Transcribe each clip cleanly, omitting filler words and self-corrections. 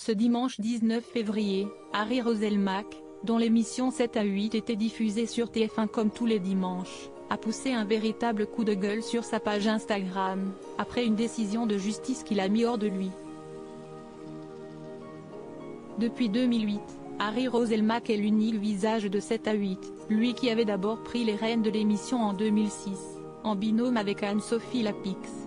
Ce dimanche 19 février, Harry Roselmack, dont l'émission 7 à 8 était diffusée sur TF1 comme tous les dimanches, a poussé un véritable coup de gueule sur sa page Instagram, après une décision de justice qui l'a mis hors de lui. Depuis 2008, Harry Roselmack est l'unique visage de 7 à 8, lui qui avait d'abord pris les rênes de l'émission en 2006, en binôme avec Anne-Sophie Lapix.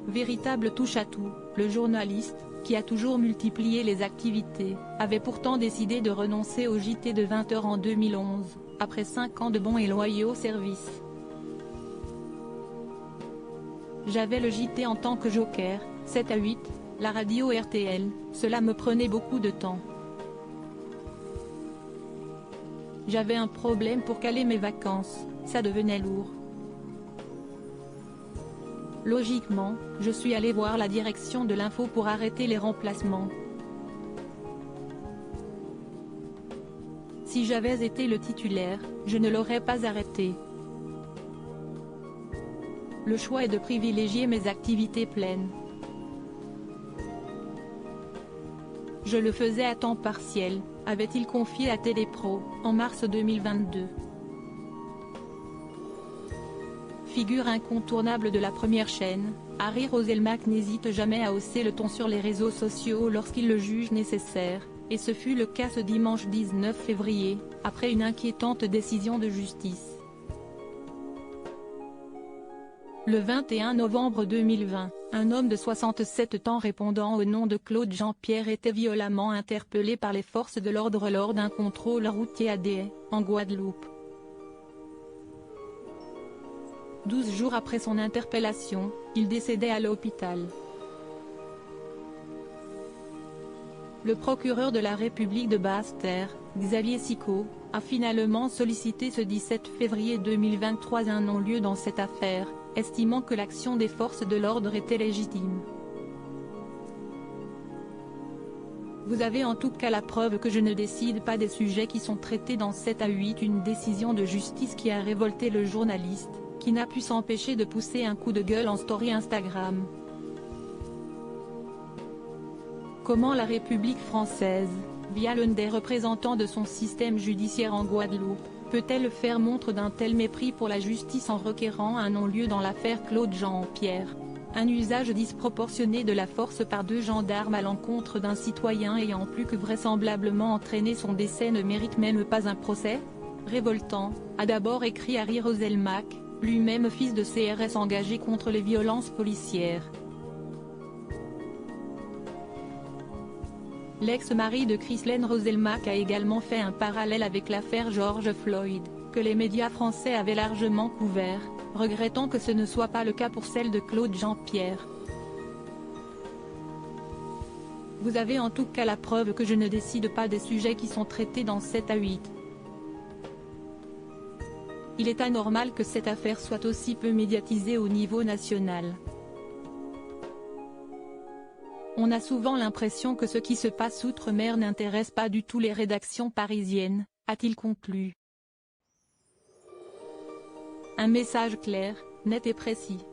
Véritable touche-à-tout, le journaliste, qui a toujours multiplié les activités, avait pourtant décidé de renoncer au JT de 20h en 2011, après 5 ans de bons et loyaux services. J'avais le JT en tant que joker, 7 à 8, la radio RTL, cela me prenait beaucoup de temps. J'avais un problème pour caler mes vacances, ça devenait lourd. Logiquement, je suis allé voir la direction de l'info pour arrêter les remplacements. Si j'avais été le titulaire, je ne l'aurais pas arrêté. Le choix est de privilégier mes activités pleines. Je le faisais à temps partiel, avait-il confié à Télépro, en mars 2022. Figure incontournable de la première chaîne, Harry Roselmack n'hésite jamais à hausser le ton sur les réseaux sociaux lorsqu'il le juge nécessaire, et ce fut le cas ce dimanche 19 février, après une inquiétante décision de justice. Le 21 novembre 2020, un homme de 67 ans répondant au nom de Claude Jean-Pierre était violemment interpellé par les forces de l'ordre lors d'un contrôle routier à Des, en Guadeloupe. 12 jours après son interpellation, il décédait à l'hôpital. Le procureur de la République de Basse-Terre, Xavier Sicot, a finalement sollicité ce 17 février 2023 un non-lieu dans cette affaire, estimant que l'action des forces de l'ordre était légitime. Vous avez en tout cas la preuve que je ne décide pas des sujets qui sont traités dans 7 à 8, une décision de justice qui a révolté le journaliste, qui n'a pu s'empêcher de pousser un coup de gueule en story Instagram. Comment la République française, via l'un des représentants de son système judiciaire en Guadeloupe, peut-elle faire montre d'un tel mépris pour la justice en requérant un non-lieu dans l'affaire Claude Jean-Pierre? Un usage disproportionné de la force par 2 gendarmes à l'encontre d'un citoyen ayant plus que vraisemblablement entraîné son décès ne mérite même pas un procès? Révoltant, a d'abord écrit Harry Roselmack, lui-même fils de CRS engagé contre les violences policières. L'ex-mari de Ghislaine Roselmack a également fait un parallèle avec l'affaire George Floyd, que les médias français avaient largement couvert, regrettant que ce ne soit pas le cas pour celle de Claude Jean-Pierre. Vous avez en tout cas la preuve que je ne décide pas des sujets qui sont traités dans 7 à 8. Il est anormal que cette affaire soit aussi peu médiatisée au niveau national. On a souvent l'impression que ce qui se passe outre-mer n'intéresse pas du tout les rédactions parisiennes, a-t-il conclu. Un message clair, net et précis.